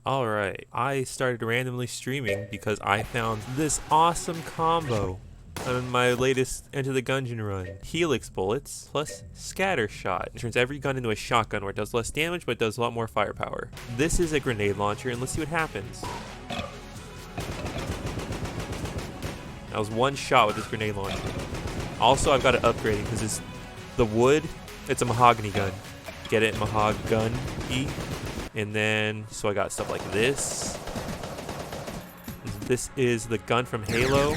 Alright, I started randomly streaming because I found this awesome combo on my latest Enter the Gungeon run. Helix bullets plus Scattershot. It turns every gun into a shotgun where it does less damage but it does a lot more firepower. This is a grenade launcher and let's see what happens. That was one shot with this grenade launcher. Also, I've got to upgrade it because the wood, it's a mahogany gun. Get it? Mahogany. And then, so I got stuff like this. This is the gun from Halo.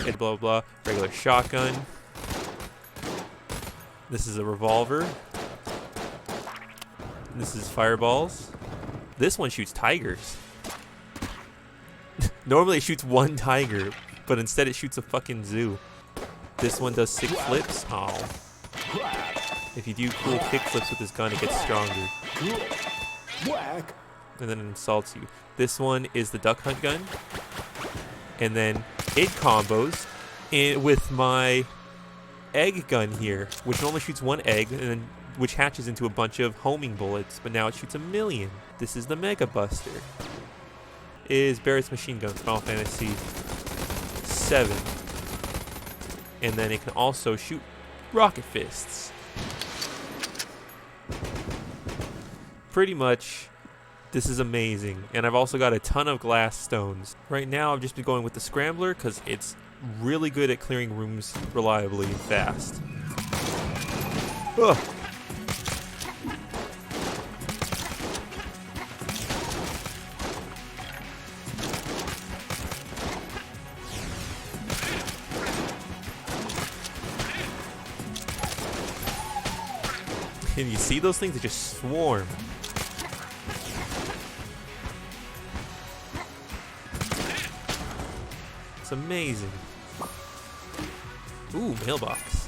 And blah, blah, blah. Regular shotgun. This is a revolver. This is fireballs. This one shoots tigers. Normally it shoots one tiger, but instead it shoots a fucking zoo. This one does 6 flips. Oh. If you do cool kick flips with this gun, it gets stronger. And then it insults you. This one is the duck hunt gun. And then it combos with my egg gun here, which normally shoots one egg, and then which hatches into a bunch of homing bullets, but now it shoots 1,000,000. This is the Mega Buster. Is Barrett's machine gun, Final Fantasy 7. And then it can also shoot rocket fists. Pretty much, this is amazing. And I've also got a ton of glass stones. Right now, I've just been going with the Scrambler because it's really good at clearing rooms reliably and fast. Ugh. And you see those things that just swarm. It's amazing. Ooh, mailbox.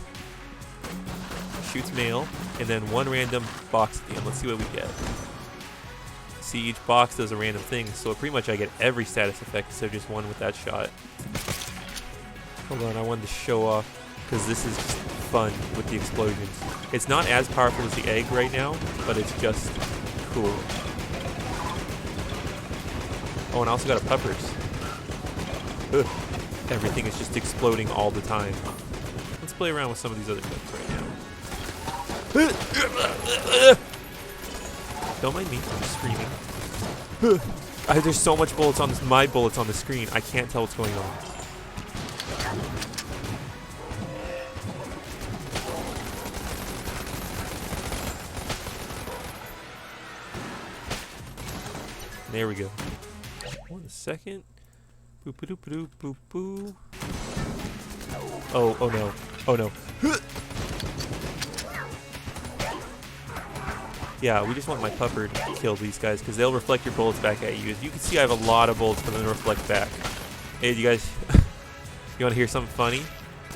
Shoots mail, and then one random box at the end. Let's see what we get. See, each box does a random thing, so pretty much I get every status effect instead of just one with that shot. Hold on, I wanted to show off, because this is just fun with the explosions. It's not as powerful as the egg right now, but it's just cool. Oh, and I also got a peppers. Ugh. Everything is just exploding all the time. Let's play around with some of these other guns right now. Don't mind me, I'm just screaming. There's so much bullets on this, my bullets on the screen, I can't tell what's going on. There we go. 1 second. Boop boop boop boop boop. Oh no. Oh no. Yeah, we just want my pupper to kill these guys because they'll reflect your bullets back at you. As you can see, I have a lot of bullets for them to reflect back. Hey, you guys, you want to hear something funny?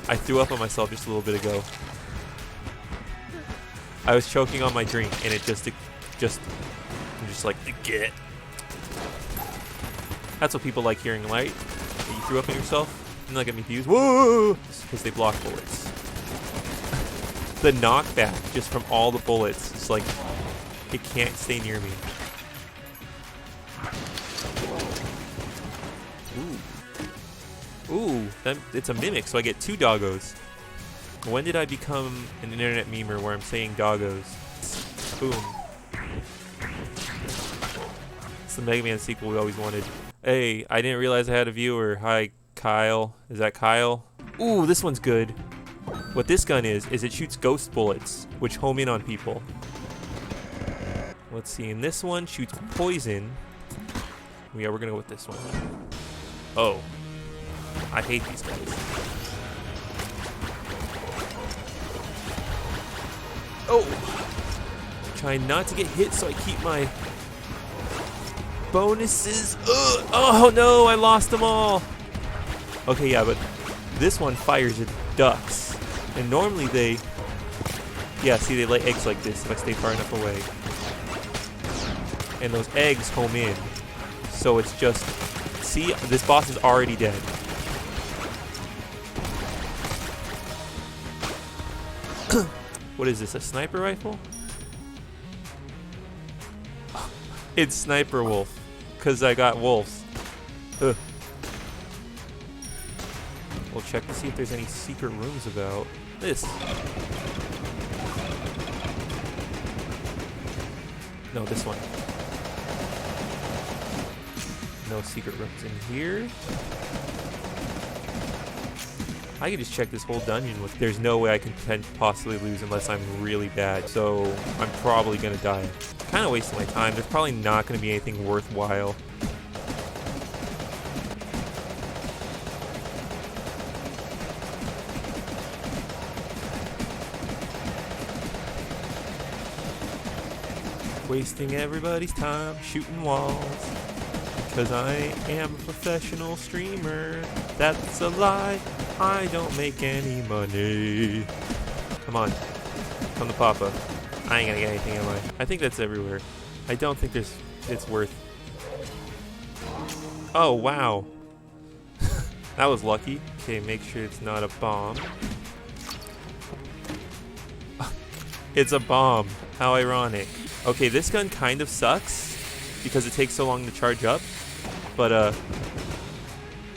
I threw up on myself just a little bit ago. I was choking on my drink and it I'm just like, get. That's what people like hearing, right? That you threw up on yourself? And they'll get me confused. Whoa! Because they block bullets. The knockback just from all the bullets is like, it can't stay near me. Ooh. Ooh, it's a mimic, so I get 2 doggos. When did I become an internet memer where I'm saying doggos? Boom. It's the Mega Man sequel we always wanted. Hey, I didn't realize I had a viewer. Hi, Kyle. Is that Kyle? Ooh, this one's good. What this gun is it shoots ghost bullets, which home in on people. Let's see, and this one shoots poison. Yeah, we're gonna go with this one. Oh. I hate these guys. Oh! Try not to get hit so I keep my bonuses. Ugh. Oh no, I lost them all. Okay, yeah, but this one fires at ducks. And normally they lay eggs like this if I stay far enough away. And those eggs home in. So it's just, see, this boss is already dead. What is this, a sniper rifle? It's Sniper Wolf, because I got wolves. Ugh. We'll check to see if there's any secret rooms about this. No, this one. No secret rooms in here. I can just check this whole dungeon with. There's no way I can possibly lose unless I'm really bad. So I'm probably gonna die. Kind of wasting my time. There's probably not gonna be anything worthwhile. Wasting everybody's time shooting walls. Because I am a professional streamer. That's a lie. I don't make any money. Come on. Come to Papa. I ain't gonna get anything, am I? I think that's everywhere. I don't think it's worth. Oh, wow. That was lucky. Okay, make sure it's not a bomb. It's a bomb. How ironic. Okay, this gun kind of sucks because it takes so long to charge up. But,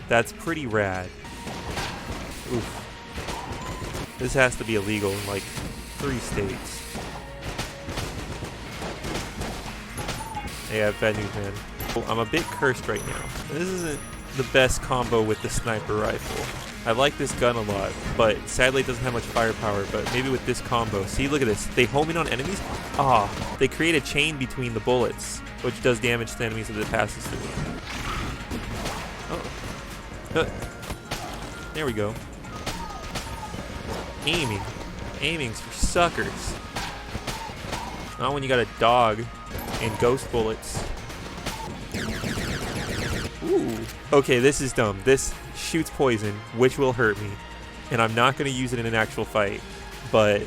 that's pretty rad. Oof. This has to be illegal in, like, 3 states. Yeah, bad news, man. I'm a bit cursed right now. This isn't the best combo with the sniper rifle. I like this gun a lot, but sadly it doesn't have much firepower, but maybe with this combo. See, look at this. They home in on enemies. They create a chain between the bullets, which does damage to enemies as it passes through. There we go. Aiming. Aiming's for suckers. Not when you got a dog and ghost bullets. Ooh. Okay, this is dumb. This shoots poison, which will hurt me. And I'm not going to use it in an actual fight. But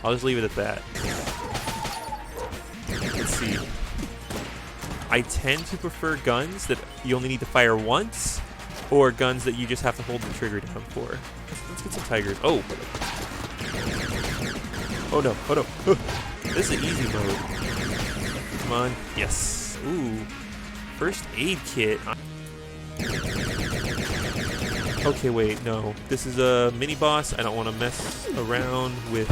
I'll just leave it at that. Let's see. I tend to prefer guns that you only need to fire once, or guns that you just have to hold the trigger down for. Let's get some tigers. Oh! Oh no, oh no. This is an easy mode. Come on. Yes. Ooh. First aid kit. Okay, wait, no. This is a mini boss. I don't want to mess around with...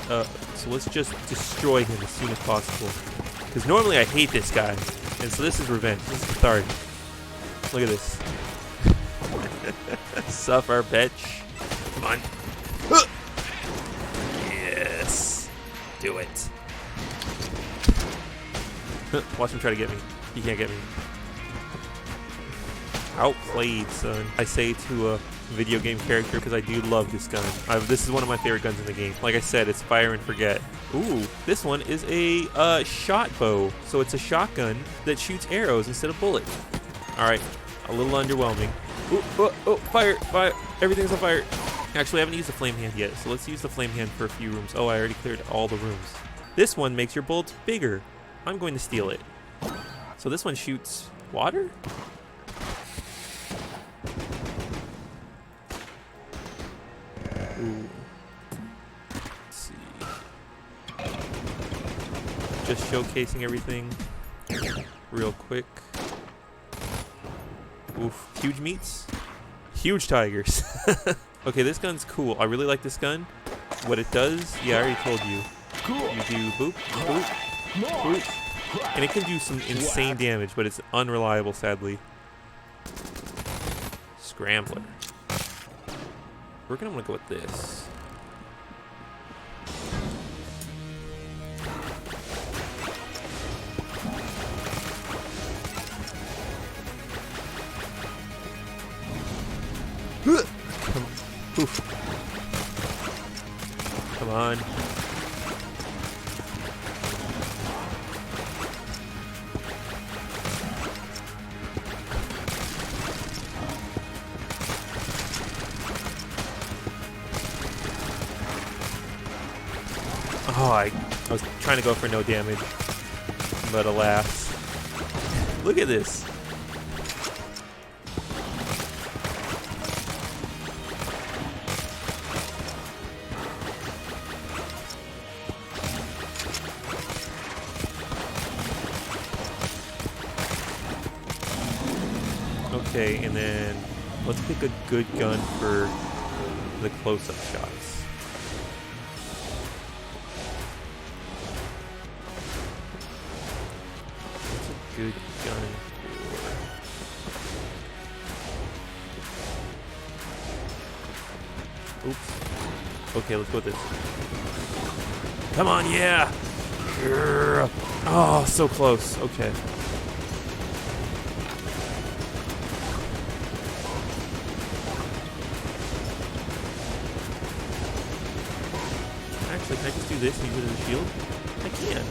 so let's just destroy him as soon as possible. Because normally I hate this guy. And so this is revenge. This is cathartic. Look at this. Suffer, bitch. Come on. Yes. Do it. Watch him try to get me. He can't get me. Outplayed, son. I say to a video game character because I do love this gun. This is one of my favorite guns in the game. Like I said, it's fire and forget. Ooh, this one is a shot bow. So it's a shotgun that shoots arrows instead of bullets. All right, a little underwhelming. Ooh, fire, fire. Everything's on fire. Actually, I haven't used the flame hand yet, so let's use the flame hand for a few rooms. Oh, I already cleared all the rooms. This one makes your bullets bigger. I'm going to steal it. So this one shoots water? Ooh. Let's see. Just showcasing everything real quick. Oof. Huge meats? Huge tigers. Okay, this gun's cool. I really like this gun. What it does, yeah, I already told you. You do boop, boop, boop. And it can do some insane damage, but it's unreliable, sadly. Scrambler. We're gonna want to go with this. Come on. Oh, I was trying to go for no damage, but alas. Look at this. Okay, and then let's pick a good gun for the close-up shots. What's a good gun for? Oops. Okay, let's go with this. Come on, yeah! Grr. Oh, so close. Okay. Actually, can I just do this and use it as a shield? I can.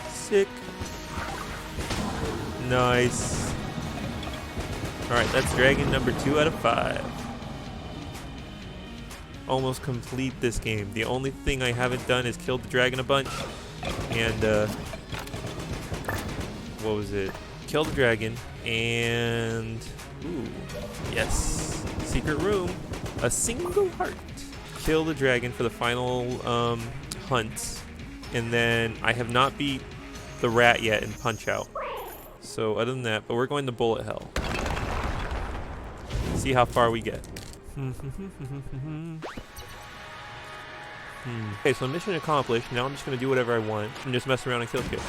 Sick. Nice. Alright, that's dragon number 2 out of 5. Almost complete this game. The only thing I haven't done is killed the dragon a bunch. And, what was it? Kill the dragon. And, ooh, yes. Secret room. A single heart. Kill the dragon for the final hunt, and then I have not beat the rat yet in Punch Out. So other than that, but we're going to bullet hell. See how far we get. Okay, so mission accomplished. Now I'm just going to do whatever I want and just mess around and kill shit.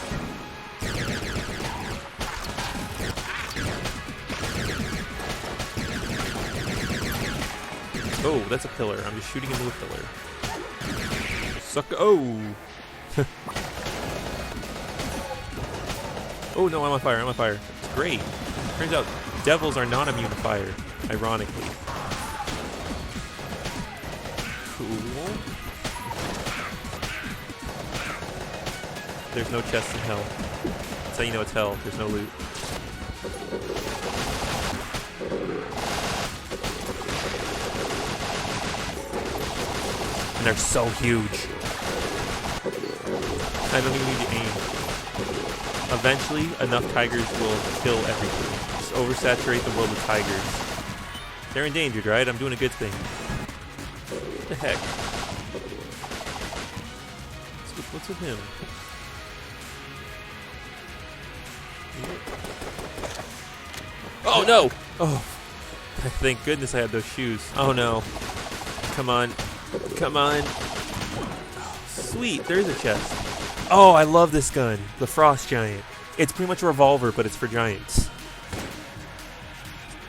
Oh, that's a pillar. I'm just shooting into a pillar. Sucker. Oh! Oh no, I'm on fire. I'm on fire. It's great. Turns out devils are not immune to fire, ironically. Cool. There's no chest in hell. That's how you know it's hell. There's no loot. And they're so huge. I don't even need to aim. Eventually, enough tigers will kill everything. Just oversaturate the world with tigers. They're endangered, right? I'm doing a good thing. What the heck? What's with him? Oh no! Oh, thank goodness I had those shoes. Oh no! Come on! Come on! Oh, sweet, there is a chest. Oh, I love this gun, the Frost Giant. It's pretty much a revolver, but it's for giants.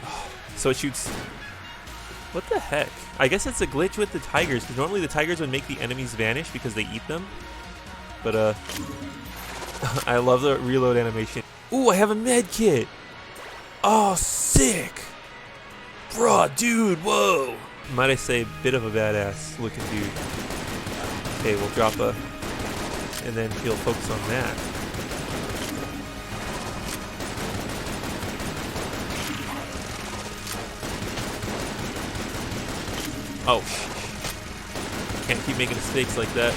Oh, so it shoots. What the heck? I guess it's a glitch with the tigers, because normally the tigers would make the enemies vanish because they eat them. But I love the reload animation. Ooh, I have a med kit. Oh, sick! Bruh, dude, whoa! Might I say, bit of a badass looking dude. Okay, we'll drop a... and then he'll focus on that. Oh, can't keep making mistakes like that.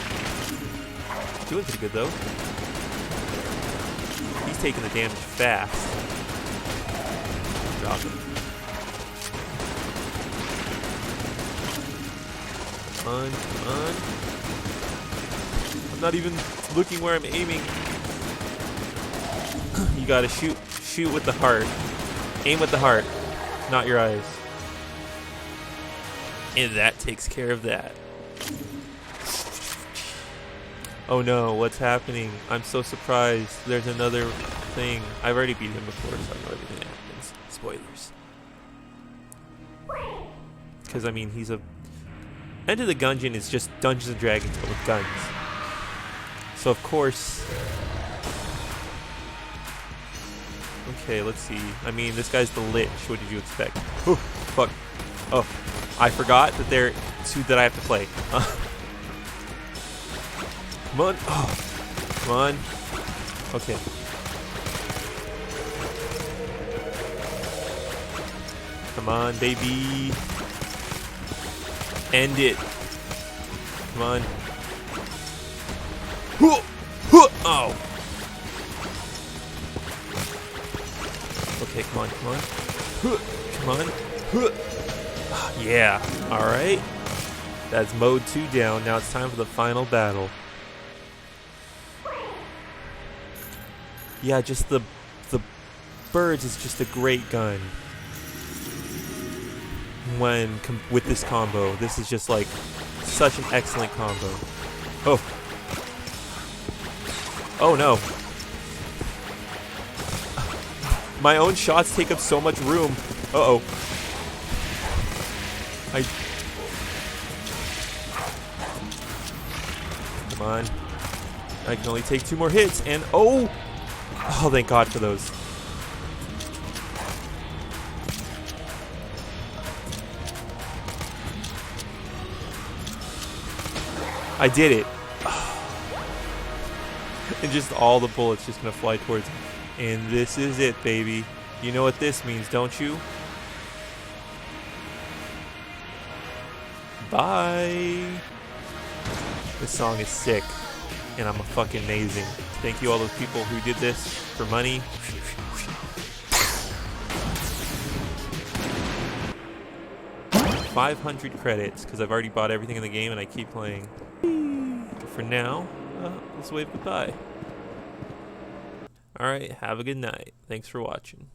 Doing pretty good, though. He's taking the damage fast. Drop him. Come on, come on. I'm not even looking where I'm aiming. You gotta shoot with the heart. Aim with the heart, not your eyes. And that takes care of that. Oh no, what's happening? I'm so surprised. There's another thing. I've already beat him before, so I know everything that happens. Spoilers. Because, I mean, he's a... Enter the Gungeon is just Dungeons & Dragons, but with guns. So, of course... Okay, let's see. I mean, this guy's the Lich. What did you expect? Oh, fuck. Oh, I forgot that they're two that I have to play. Come on. Oh, come on. Okay. Come on, baby. End it. Come on. Oh. Okay, come on, come on. Come on. Yeah. All right. That's mode 2 down. Now it's time for the final battle. Yeah, just the birds is just a great gun. With this combo, this is just like such an excellent combo. Oh. Oh no. My own shots take up so much room. Uh-oh. Come on. I can only take 2 more hits, and oh! Oh, thank God for those. I did it. And just all the bullets just gonna fly towards me. And this is it, baby. You know what this means, don't you? Bye. This song is sick, and I'm a fucking amazing. Thank you all those people who did this for money. 500 credits, because I've already bought everything in the game and I keep playing. But for now, let's wave goodbye. Alright, have a good night. Thanks for watching.